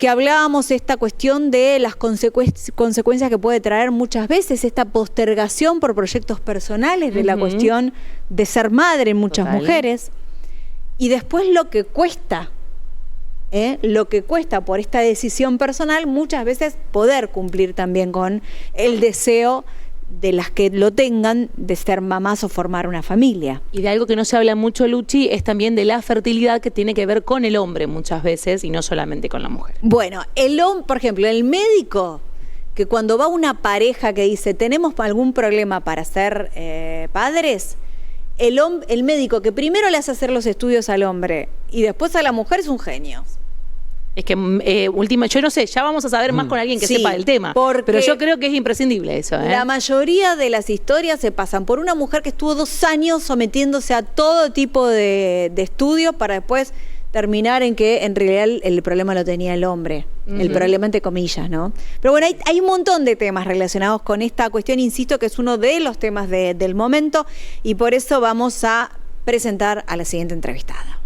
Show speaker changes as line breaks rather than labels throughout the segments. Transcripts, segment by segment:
que hablábamos esta cuestión de las consecuencias que puede traer muchas veces esta postergación por proyectos personales de la cuestión de ser madre en muchas mujeres, y después lo que cuesta por esta decisión personal muchas veces poder cumplir también con el deseo de las que lo tengan de ser mamás o formar una familia.
Y de algo que no se habla mucho, Luchi, es también de la fertilidad, que tiene que ver con el hombre muchas veces y no solamente con la mujer.
Bueno, por ejemplo, el médico que cuando va una pareja que dice tenemos algún problema para ser padres, el médico que primero le hace hacer los estudios al hombre y después a la mujer es un genio.
Es que, yo no sé, ya vamos a saber más con alguien que sepa del tema, pero yo creo que es imprescindible eso.
La mayoría de las historias se pasan por una mujer que estuvo 2 años sometiéndose a todo tipo de estudios para después terminar en que en realidad el problema lo tenía el hombre, el problema entre comillas, ¿no? Pero bueno, hay un montón de temas relacionados con esta cuestión, insisto, que es uno de los temas del momento, y por eso vamos a presentar a la siguiente entrevistada.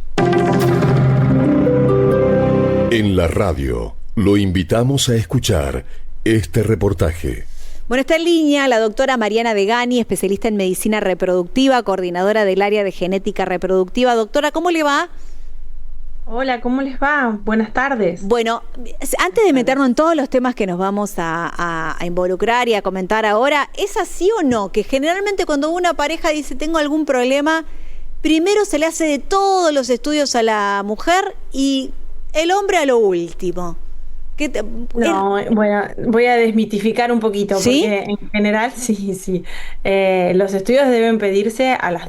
En la radio, lo invitamos a escuchar este reportaje.
Bueno, está en línea la doctora Mariana Degani, especialista en medicina reproductiva, coordinadora del área de genética reproductiva. Doctora, ¿cómo le va?
Hola, ¿cómo les va? Buenas tardes.
Bueno, antes de meternos en todos los temas que nos vamos a involucrar y a comentar ahora, ¿es así o no? Que generalmente cuando una pareja dice tengo algún problema, primero se le hace de todos los estudios a la mujer y el hombre a lo último.
No, bueno, voy a desmitificar un poquito,
¿sí?
Porque en general, sí. Los estudios deben pedirse a los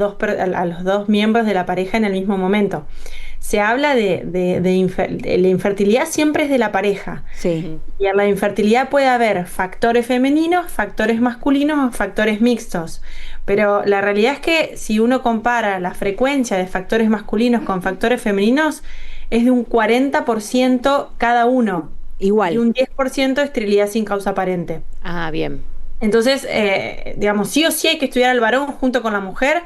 dos miembros de la pareja en el mismo momento. Se habla de la infertilidad siempre es de la pareja.
Sí.
Y en la infertilidad puede haber factores femeninos, factores masculinos o factores mixtos. Pero la realidad es que si uno compara la frecuencia de factores masculinos con factores femeninos, es de un 40% cada uno.
Igual.
Y un 10% esterilidad sin causa aparente.
Ah, bien.
Entonces, digamos, sí o sí hay que estudiar al varón junto con la mujer.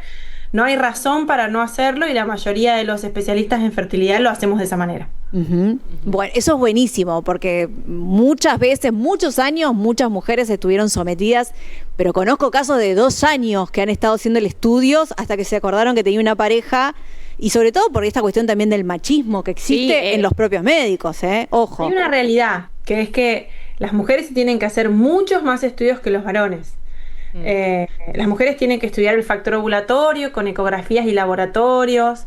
No hay razón para no hacerlo y la mayoría de los especialistas en fertilidad lo hacemos de esa manera.
Bueno, eso es buenísimo porque muchas veces, muchos años, muchas mujeres estuvieron sometidas, pero conozco casos de 2 años que han estado haciendo estudios hasta que se acordaron que tenía una pareja. Y sobre todo por esta cuestión también del machismo que existe en los propios médicos, ojo.
Hay una realidad, que es que las mujeres tienen que hacer muchos más estudios que los varones. Las mujeres tienen que estudiar el factor ovulatorio con ecografías y laboratorios,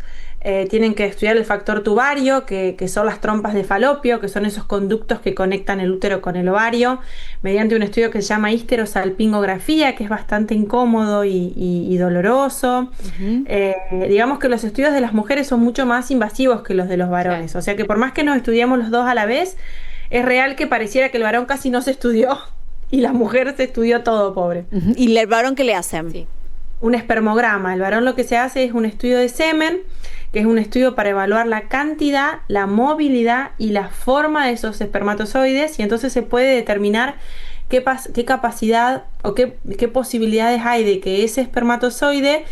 tienen que estudiar el factor tubario, que son las trompas de falopio, que son esos conductos que conectan el útero con el ovario, mediante un estudio que se llama histerosalpingografía, que es bastante incómodo y doloroso. Digamos que los estudios de las mujeres son mucho más invasivos que los de los varones, o sea que por más que nos estudiemos los dos a la vez, es real que pareciera que el varón casi no se estudió y la mujer se estudió todo, pobre.
¿Y el varón qué le hacen?
Sí. Un espermograma. El varón lo que se hace es un estudio de semen, que es un estudio para evaluar la cantidad, la movilidad y la forma de esos espermatozoides, y entonces se puede determinar qué capacidad o qué posibilidades hay de que ese espermatozoide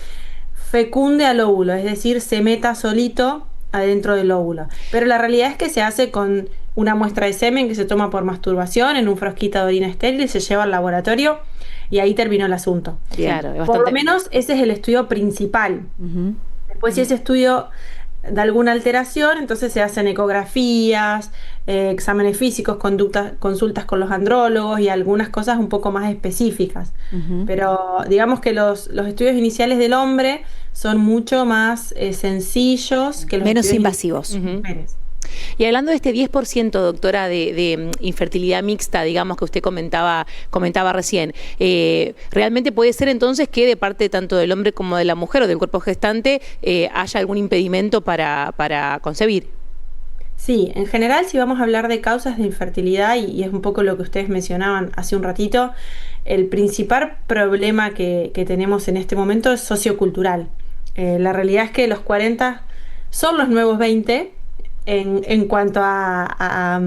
fecunde al óvulo, es decir, se meta solito adentro del óvulo. Pero la realidad es que se hace con una muestra de semen que se toma por masturbación en un frasquito de orina estéril, se lleva al laboratorio y ahí terminó el asunto.
Claro,
por lo menos ese es el estudio principal. Después, si ese estudio da alguna alteración, entonces se hacen ecografías, exámenes físicos, consultas con los andrólogos y algunas cosas un poco más específicas. Pero digamos que los estudios iniciales del hombre son mucho más sencillos que los
menos invasivos.
Y hablando de este 10%, doctora, de infertilidad mixta, digamos, que usted comentaba recién, ¿realmente puede ser entonces que de parte tanto del hombre como de la mujer o del cuerpo gestante haya algún impedimento para concebir?
Sí, en general, si vamos a hablar de causas de infertilidad, y es un poco lo que ustedes mencionaban hace un ratito, el principal problema que tenemos en este momento es sociocultural. La realidad es que los 40 son los nuevos 20, en cuanto a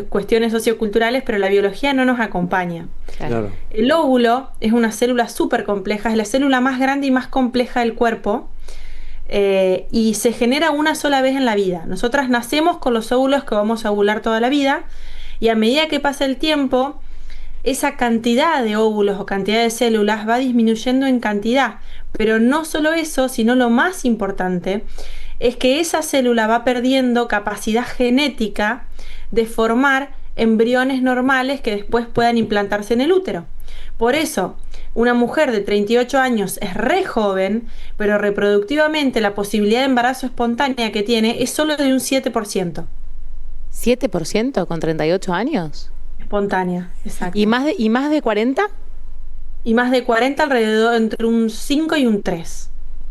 cuestiones socioculturales, pero la biología no nos acompaña.
Claro.
El óvulo es una célula súper compleja, es la célula más grande y más compleja del cuerpo, y se genera una sola vez en la vida. Nosotras nacemos con los óvulos que vamos a ovular toda la vida, y a medida que pasa el tiempo, esa cantidad de óvulos o cantidad de células va disminuyendo en cantidad. Pero no solo eso, sino lo más importante es que esa célula va perdiendo capacidad genética de formar embriones normales que después puedan implantarse en el útero. Por eso, una mujer de 38 años es re joven, pero reproductivamente la posibilidad de embarazo espontánea que tiene es solo de un 7%.
¿7% con 38 años?
Espontánea, exacto.
¿Y más de 40?
Y más de 40 alrededor entre un 5 y un 3.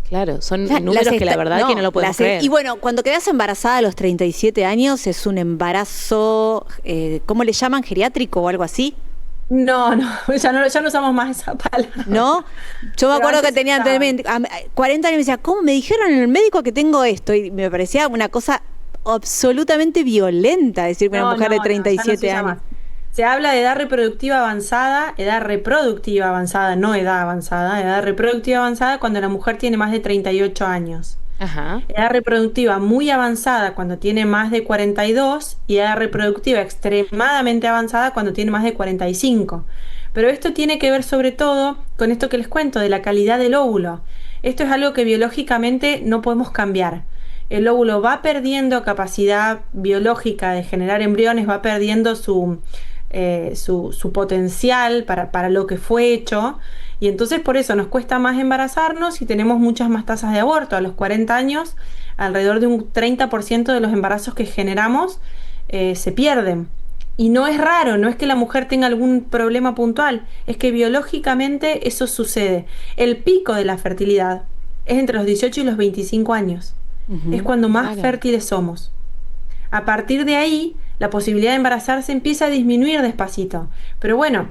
Claro, son números que la verdad que no lo podemos creer.
Y bueno, cuando quedas embarazada a los 37 años es un embarazo, ¿cómo le llaman? ¿Geriátrico o algo así?
No, ya no usamos más esa palabra.
¿No? Yo me acuerdo que tenía 40 años y me decía, ¿cómo me dijeron en el médico que tengo esto? Y me parecía una cosa absolutamente violenta decir que una mujer de 37 años.
Se habla de edad reproductiva avanzada, no edad avanzada, edad reproductiva avanzada cuando la mujer tiene más de 38 años.
Ajá.
Edad reproductiva muy avanzada cuando tiene más de 42 y edad reproductiva extremadamente avanzada cuando tiene más de 45. Pero esto tiene que ver sobre todo con esto que les cuento de la calidad del óvulo. Esto es algo que biológicamente no podemos cambiar. El óvulo va perdiendo capacidad biológica de generar embriones, va perdiendo su potencial para lo que fue hecho, y entonces por eso nos cuesta más embarazarnos y tenemos muchas más tasas de aborto. A los 40 años, alrededor de un 30% de los embarazos que generamos se pierden. Y no es raro, no es que la mujer tenga algún problema puntual, es que biológicamente eso sucede. El pico de la fertilidad es entre los 18 y los 25 años. Es cuando más fértiles somos. A partir de ahí, la posibilidad de embarazarse empieza a disminuir despacito. Pero bueno,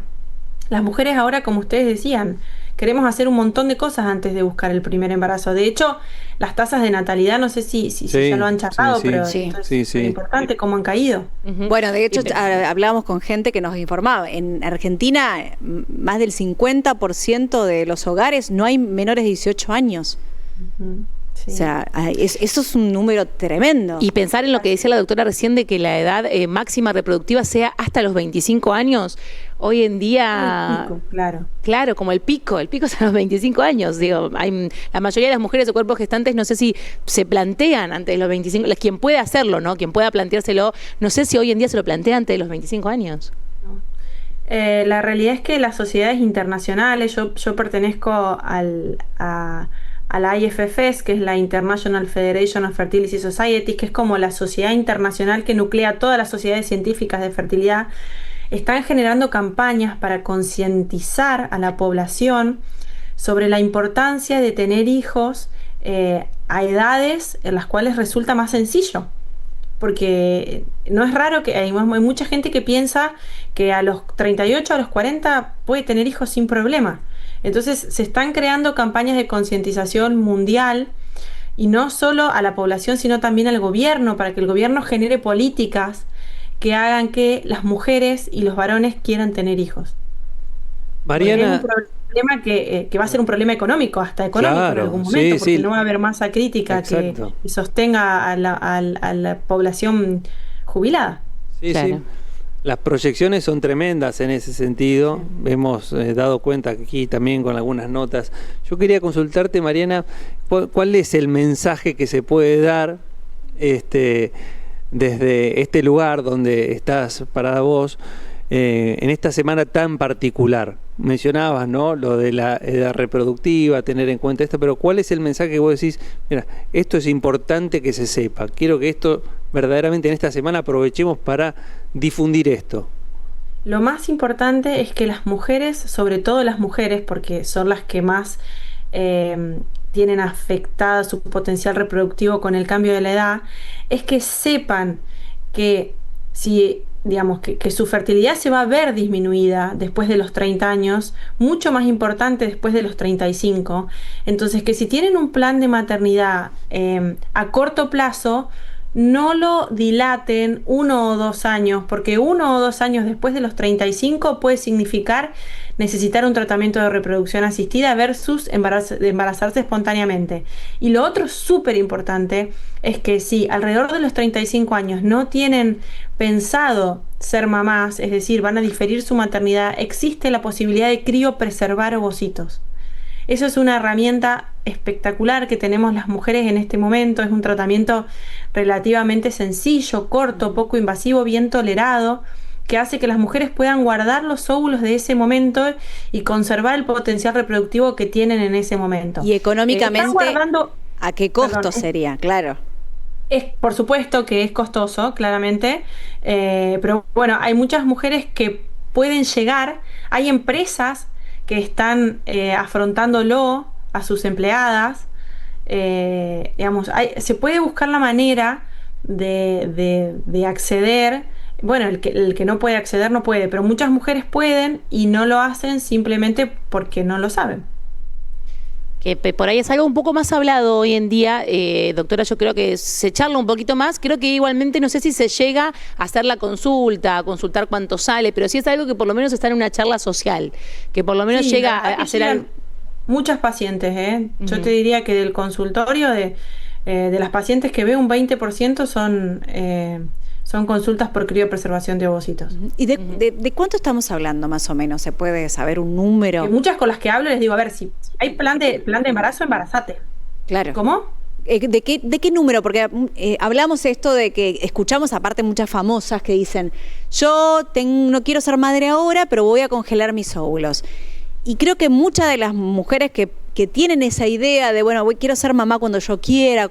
las mujeres ahora, como ustedes decían, queremos hacer un montón de cosas antes de buscar el primer embarazo. De hecho, las tasas de natalidad, no sé si ya lo han charlado, pero es importante cómo han caído.
Bueno, de hecho, hablábamos con gente que nos informaba. En Argentina, más del 50% de los hogares no hay menores de 18 años. Sí. O sea, eso es un número tremendo.
Y pensar en lo que decía la doctora recién de que la edad máxima reproductiva sea hasta los 25 años, hoy en día...
El pico,
claro, como el pico es a los 25 años. Digo, la mayoría de las mujeres de cuerpos gestantes no sé si se plantean antes de los 25, quien puede hacerlo, ¿no? Quien pueda planteárselo, no sé si hoy en día se lo plantea antes de los 25 años.
La realidad es que las sociedades internacionales, yo pertenezco a la IFFS, que es la International Federation of Fertility Societies, que es como la sociedad internacional que nuclea todas las sociedades científicas de fertilidad, están generando campañas para concientizar a la población sobre la importancia de tener hijos a edades en las cuales resulta más sencillo. Porque no es raro que hay mucha gente que piensa que a los 38, a los 40 puede tener hijos sin problema. Entonces se están creando campañas de concientización mundial, y no solo a la población, sino también al gobierno, para que el gobierno genere políticas que hagan que las mujeres y los varones quieran tener hijos.
Mariana,
es un problema que va a ser un problema económico, hasta económico en algún momento, porque no va a haber masa crítica que sostenga a la población jubilada.
Sí. Las proyecciones son tremendas en ese sentido. Hemos dado cuenta aquí también con algunas notas. Yo quería consultarte, Mariana, ¿cuál es el mensaje que se puede dar desde este lugar donde estás parada vos en esta semana tan particular? Mencionabas, ¿no?, lo de la edad reproductiva, tener en cuenta esto, pero ¿cuál es el mensaje que vos decís? Mira, esto es importante que se sepa. Quiero que esto verdaderamente en esta semana aprovechemos para difundir esto.
Lo más importante es que las mujeres, sobre todo las mujeres, porque son las que más tienen afectada su potencial reproductivo con el cambio de la edad, es que sepan que que su fertilidad se va a ver disminuida después de los 30 años, mucho más importante después de los 35. Entonces, que si tienen un plan de maternidad a corto plazo, no lo dilaten 1 o 2 años, porque 1 o 2 años después de los 35 puede significar necesitar un tratamiento de reproducción asistida versus embarazarse espontáneamente. Y lo otro súper importante es que si alrededor de los 35 años no tienen pensado ser mamás, es decir, van a diferir su maternidad, existe la posibilidad de criopreservar ovocitos. Eso es una herramienta espectacular que tenemos las mujeres en este momento. Es un tratamiento relativamente sencillo, corto, poco invasivo, bien tolerado, que hace que las mujeres puedan guardar los óvulos de ese momento y conservar el potencial reproductivo que tienen en ese momento.
Y económicamente,
guardando,
¿a qué costo sería? Claro.
Por supuesto que es costoso, claramente, pero bueno, hay muchas mujeres que pueden llegar, hay empresas que están afrontándolo a sus empleadas, digamos, se puede buscar la manera de acceder. Bueno, el que no puede acceder no puede, pero muchas mujeres pueden y no lo hacen simplemente porque no lo saben.
Que por ahí es algo un poco más hablado hoy en día, doctora, yo creo que se charla un poquito más, creo que igualmente no sé si se llega a hacer la consulta, a consultar cuánto sale, pero sí es algo que por lo menos está en una charla social, que por lo menos llega a hacer algo.
Muchas pacientes, Yo te diría que del consultorio, de las pacientes que veo, un 20% son consultas por criopreservación de ovocitos.
¿Y de cuánto estamos hablando más o menos? ¿Se puede saber un número?
Muchas con las que hablo les digo, a ver, si hay plan de embarazo, embarazate.
Claro.
¿Cómo?
¿De qué número? Porque hablamos esto de que escuchamos aparte muchas famosas que dicen, yo no quiero ser madre ahora, pero voy a congelar mis óvulos. Y creo que muchas de las mujeres que tienen esa idea de, bueno, quiero ser mamá cuando yo quiera,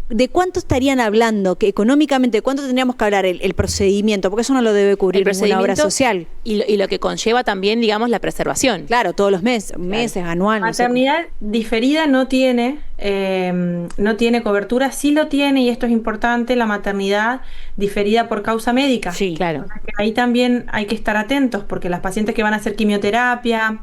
¿de cuánto estarían hablando? Que económicamente, ¿de cuánto tendríamos que hablar el procedimiento? Porque eso no lo debe cubrir ninguna obra social.
Y lo que conlleva también, digamos, la preservación.
Claro, todos los meses, anual.
Maternidad diferida no tiene cobertura. Sí lo tiene, y esto es importante, la maternidad diferida por causa médica.
Sí, claro.
Ahí también hay que estar atentos, porque las pacientes que van a hacer quimioterapia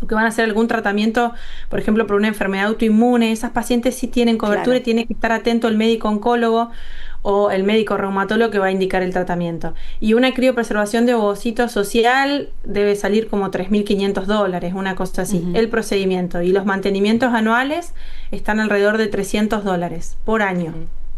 o que van a hacer algún tratamiento, por ejemplo, por una enfermedad autoinmune, esas pacientes sí tienen cobertura, claro, y tiene que estar atento el médico oncólogo o el médico reumatólogo que va a indicar el tratamiento. Y una criopreservación de ovocitos social debe salir como $3.500, una cosa así, el procedimiento. Y los mantenimientos anuales están alrededor de $300 por año.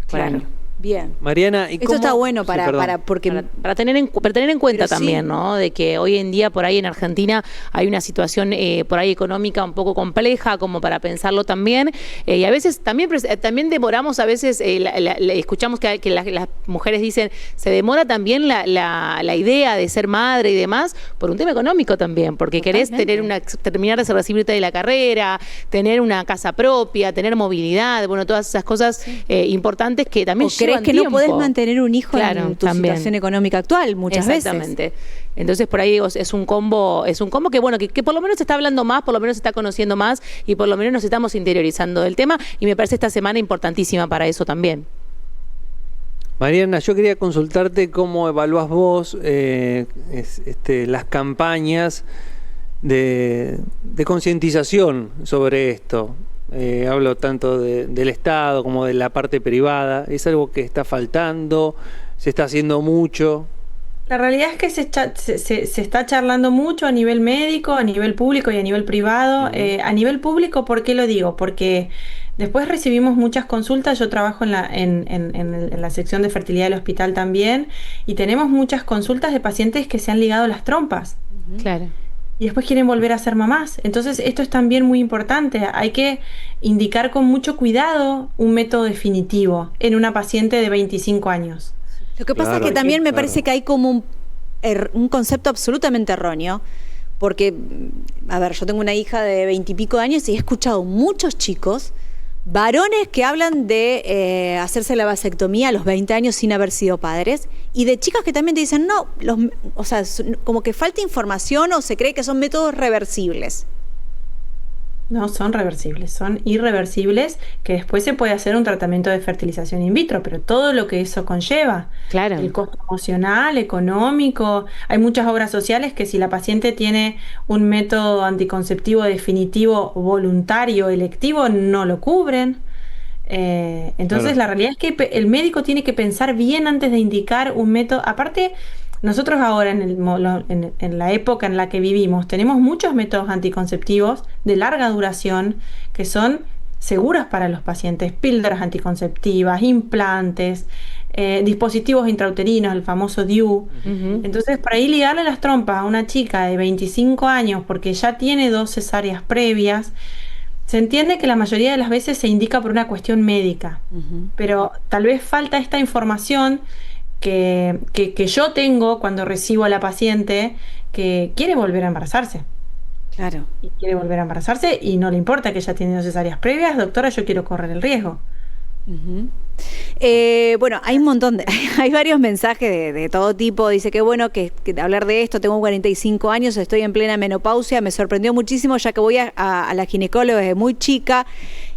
Claro. Bien.
Mariana, ¿y
esto está bueno para
tener en cuenta también,
sí,
¿no? De que hoy en día por ahí en Argentina hay una situación por ahí económica un poco compleja, como para pensarlo también, y a veces también demoramos, a veces escuchamos que las mujeres dicen, se demora también la idea de ser madre y demás por un tema económico también, porque querés terminar de recibirte de la carrera, tener una casa propia, tener movilidad, bueno, todas esas cosas importantes que también
¿crees que no podés mantener un hijo en tu situación económica actual muchas veces?
Exactamente. Entonces por ahí es un combo que bueno, que por lo menos se está hablando más, por lo menos se está conociendo más y por lo menos nos estamos interiorizando del tema, y me parece esta semana importantísima para eso también.
Mariana, yo quería consultarte cómo evaluás vos las campañas de concientización sobre esto. Hablo tanto del Estado como de la parte privada. ¿Es algo que está faltando? ¿Se está haciendo mucho?
La realidad es que se está charlando mucho a nivel médico, a nivel público y a nivel privado. A nivel público, ¿por qué lo digo? Porque después recibimos muchas consultas. Yo trabajo en la sección de fertilidad del hospital también, y tenemos muchas consultas de pacientes que se han ligado las trompas.
Claro.
Y después quieren volver a ser mamás. Entonces esto es también muy importante. Hay que indicar con mucho cuidado un método definitivo en una paciente de 25 años.
Lo que pasa es que también me parece que hay como un concepto absolutamente erróneo, porque, a ver, yo tengo una hija de 20 y pico de años y he escuchado muchos chicos, varones que hablan de hacerse la vasectomía a los 20 años sin haber sido padres, y de chicas que también te dicen, no, o sea, como que falta información o se cree que son métodos reversibles.
No son reversibles, son irreversibles, que después se puede hacer un tratamiento de fertilización in vitro, pero todo lo que eso conlleva,
claro,
el costo emocional, económico. Hay muchas obras sociales que si la paciente tiene un método anticonceptivo definitivo, voluntario, electivo, no lo cubren. Entonces, claro, la realidad es que el médico tiene que pensar bien antes de indicar un método. Aparte, nosotros ahora en la época en la que vivimos tenemos muchos métodos anticonceptivos de larga duración que son seguros para los pacientes, píldoras anticonceptivas, implantes, dispositivos intrauterinos, el famoso DIU. Entonces, por ahí ligarle las trompas a una chica de 25 años porque ya tiene 2 cesáreas previas, se entiende que la mayoría de las veces se indica por una cuestión médica, pero tal vez falta esta información que yo tengo cuando recibo a la paciente que quiere volver a embarazarse.
Claro.
Y quiere volver a embarazarse y no le importa que ella tiene 2 cesáreas previas, doctora, yo quiero correr el riesgo.
Bueno, hay un montón hay varios mensajes de todo tipo. Dice que bueno que hablar de esto, tengo 45 años, estoy en plena menopausia, me sorprendió muchísimo ya que voy a la ginecóloga desde muy chica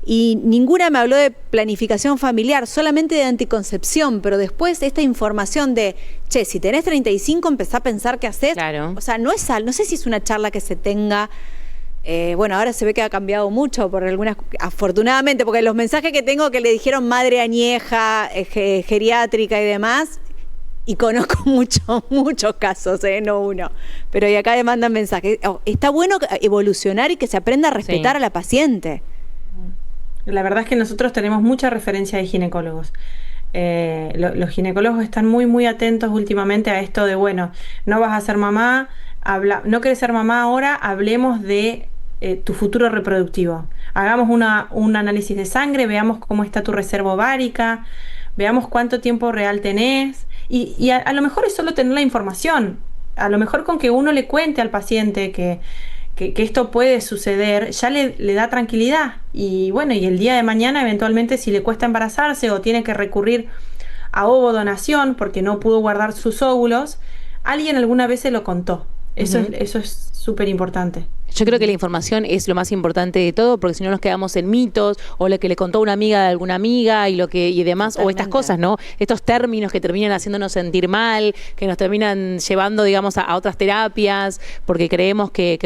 y ninguna me habló de planificación familiar, solamente de anticoncepción, pero después esta información de, che, si tenés 35 empezá a pensar qué haces.
Claro.
O sea, no sé si es una charla que se tenga. Bueno, ahora se ve que ha cambiado mucho por algunas, afortunadamente, porque los mensajes que tengo que le dijeron madre añeja, geriátrica y demás, y conozco muchos casos, no uno, pero y acá le mandan mensajes. Está bueno evolucionar y que se aprenda a respetar a la paciente.
La verdad es que nosotros tenemos mucha referencia de ginecólogos. Los ginecólogos están muy atentos últimamente a esto de, bueno, no vas a ser mamá, no querés ser mamá ahora, hablemos de tu futuro reproductivo. Hagamos un análisis de sangre, veamos cómo está tu reserva ovárica, veamos cuánto tiempo real tenés. Y a lo mejor es solo tener la información. A lo mejor con que uno le cuente al paciente que esto puede suceder, ya le da tranquilidad. Y bueno, y el día de mañana, eventualmente, si le cuesta embarazarse o tiene que recurrir a ovodonación porque no pudo guardar sus óvulos, alguien alguna vez se lo contó. Eso es súper importante.
Yo creo que la información es lo más importante de todo, porque si no nos quedamos en mitos, o lo que le contó una amiga de alguna amiga y demás,
Totalmente.
o estas cosas, ¿no? Estos términos que terminan haciéndonos sentir mal, que nos terminan llevando, digamos, a otras terapias, porque creemos que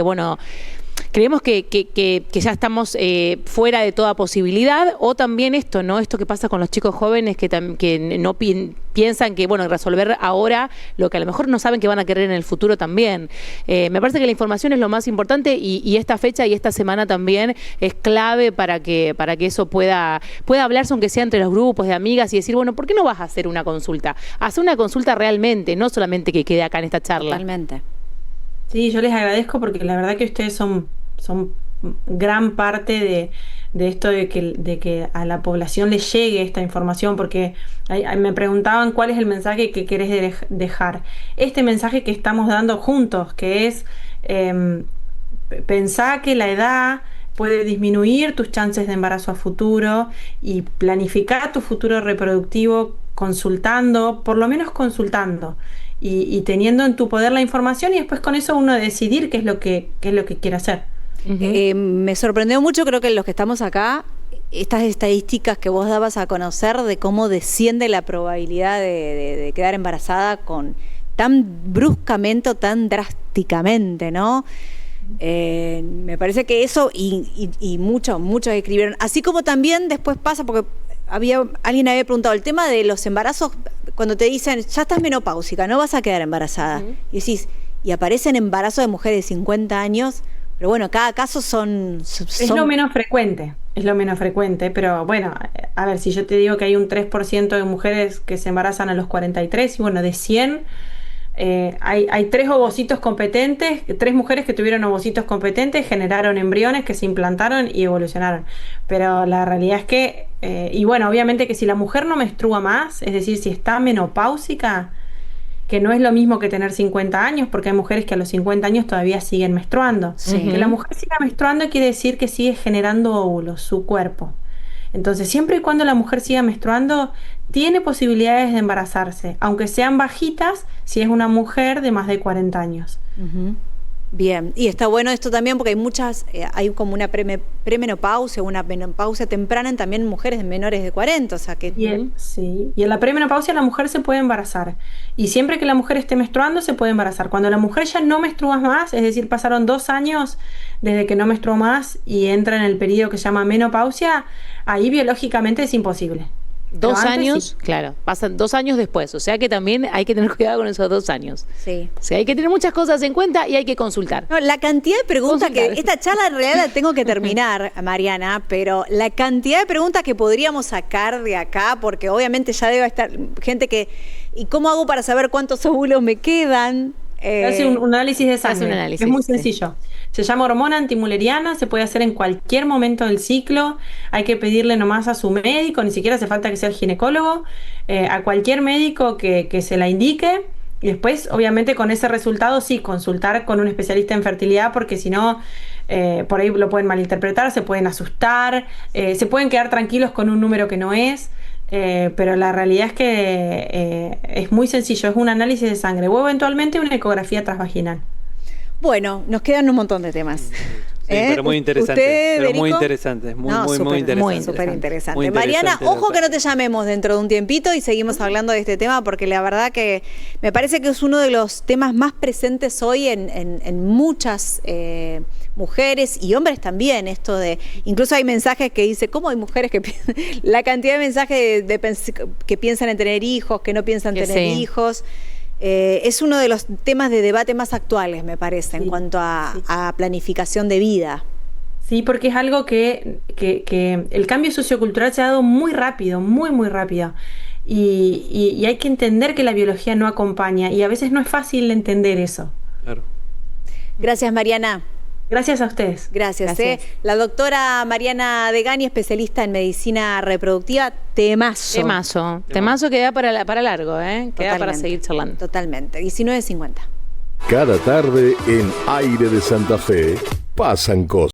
ya estamos fuera de toda posibilidad, o también esto, ¿no? Esto que pasa con los chicos jóvenes que no piensan que, bueno, resolver ahora lo que a lo mejor no saben que van a querer en el futuro también. Me parece que la información es lo más importante y esta fecha y esta semana también es clave para que eso pueda hablarse, aunque sea entre los grupos de amigas, y decir, bueno, ¿por qué no vas a hacer una consulta? Hacer una consulta realmente, no solamente que quede acá en esta charla.
Totalmente.
Sí, yo les agradezco porque la verdad que ustedes son gran parte de esto de que a la población le llegue esta información, porque me preguntaban cuál es el mensaje que querés dejar. Este mensaje que estamos dando juntos, que es pensá que la edad puede disminuir tus chances de embarazo a futuro y planificar tu futuro reproductivo consultando, por lo menos consultando. Y teniendo en tu poder la información y después con eso uno decidir qué es lo que quiere hacer.
Me sorprendió mucho, creo que los que estamos acá, estas estadísticas que vos dabas a conocer de cómo desciende la probabilidad de quedar embarazada tan bruscamente o tan drásticamente, ¿no? Me parece que eso y muchos escribieron, así como también después pasa, porque alguien había preguntado el tema de los embarazos, cuando te dicen ya estás menopáusica, no vas a quedar embarazada, y decís, y aparecen embarazos de mujeres de 50 años, pero bueno, cada caso
es lo menos frecuente, pero bueno, a ver, si yo te digo que hay un 3% de mujeres que se embarazan a los 43, y bueno, de 100 hay 3 ovocitos competentes, 3 mujeres que tuvieron ovocitos competentes, generaron embriones que se implantaron y evolucionaron. Pero la realidad es que, y bueno, obviamente que si la mujer no menstrua más, es decir, si está menopáusica, que no es lo mismo que tener 50 años, porque hay mujeres que a los 50 años todavía siguen menstruando.
Sí.
Que la mujer siga menstruando quiere decir que sigue generando óvulos, su cuerpo. Entonces, siempre y cuando la mujer siga menstruando, tiene posibilidades de embarazarse, aunque sean bajitas, si es una mujer de más de 40 años.
Bien, y está bueno esto también porque hay como una premenopausia, una menopausia temprana en también mujeres menores de 40, o sea que...
Sí, y en la premenopausia la mujer se puede embarazar, y siempre que la mujer esté menstruando se puede embarazar. Cuando la mujer ya no menstrua más, es decir, pasaron 2 años desde que no menstruó más y entra en el periodo que se llama menopausia, ahí biológicamente es imposible. Pero
2
antes
años,
sí.
claro, pasan 2 años después, o sea que también hay que tener cuidado con esos 2 años.
Sí.
O sea, hay que tener muchas cosas en cuenta y hay que consultar.
No, la cantidad de preguntas
Consultar.
que... Esta charla en realidad la tengo que terminar, Mariana, pero la cantidad de preguntas que podríamos sacar de acá, porque obviamente ya debe estar gente que... ¿Y cómo hago para saber cuántos óvulos me quedan?
Se hace un análisis de
hace
sangre.
un análisis,
Es muy
sí.
sencillo. Se llama hormona antimuleriana, se puede hacer en cualquier momento del ciclo. Hay que pedirle nomás a su médico, ni siquiera hace falta que sea el ginecólogo, a cualquier médico que se la indique. Y después, obviamente, con ese resultado, sí, consultar con un especialista en fertilidad, porque si no, por ahí lo pueden malinterpretar, se pueden asustar, se pueden quedar tranquilos con un número que no es. Pero la realidad es que es muy sencillo, es un análisis de sangre o eventualmente una ecografía transvaginal.
Bueno, nos quedan un montón de temas.
Sí, pero muy interesante.
¿Usted,
Pero muy
Berico?
interesante. Muy
Súper
interesante.
Súper interesante.
Muy
Mariana,
interesante,
ojo que
doctora.
no te llamemos dentro de un tiempito y seguimos hablando de este tema, porque la verdad que me parece que es uno de los temas más presentes hoy en muchas mujeres y hombres también. Esto de, incluso hay mensajes que dice, ¿cómo hay mujeres que la cantidad de mensajes que piensan en tener hijos, que no piensan
Que
tener
sí.
hijos? Es uno de los temas de debate más actuales, me parece, en
Sí,
cuanto a,
sí.
a planificación de vida.
Sí, porque es algo que el cambio sociocultural se ha dado muy rápido, muy rápido. Y hay que entender que la biología no acompaña y a veces no es fácil entender eso.
Claro.
Gracias, Mariana.
Gracias a ustedes.
Gracias.
Gracias.
La doctora Mariana Degani, especialista en medicina reproductiva, temazo.
Temazo que da para largo, ¿eh? Queda para
Totalmente.
seguir charlando.
Totalmente. 19:50.
Cada tarde en Aire de Santa Fe pasan cosas.